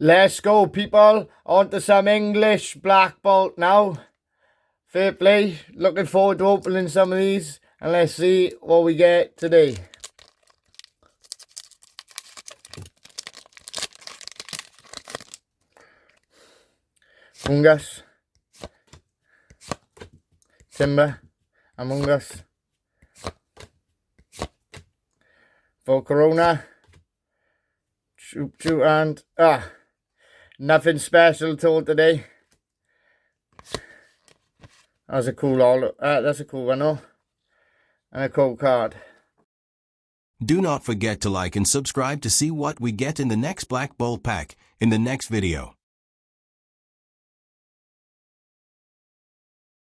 Let's go, people. On to some English Black Bolt now. Fair play. Looking forward to opening some of these. And let's see what we get today. Fungus. Timber. Among Us. Volcarona. Choo and nothing special told today. That's a cool that's a cool one, though. And a cool card. Do not forget to like and subscribe to see what we get in the next Black Bolt pack in the next video.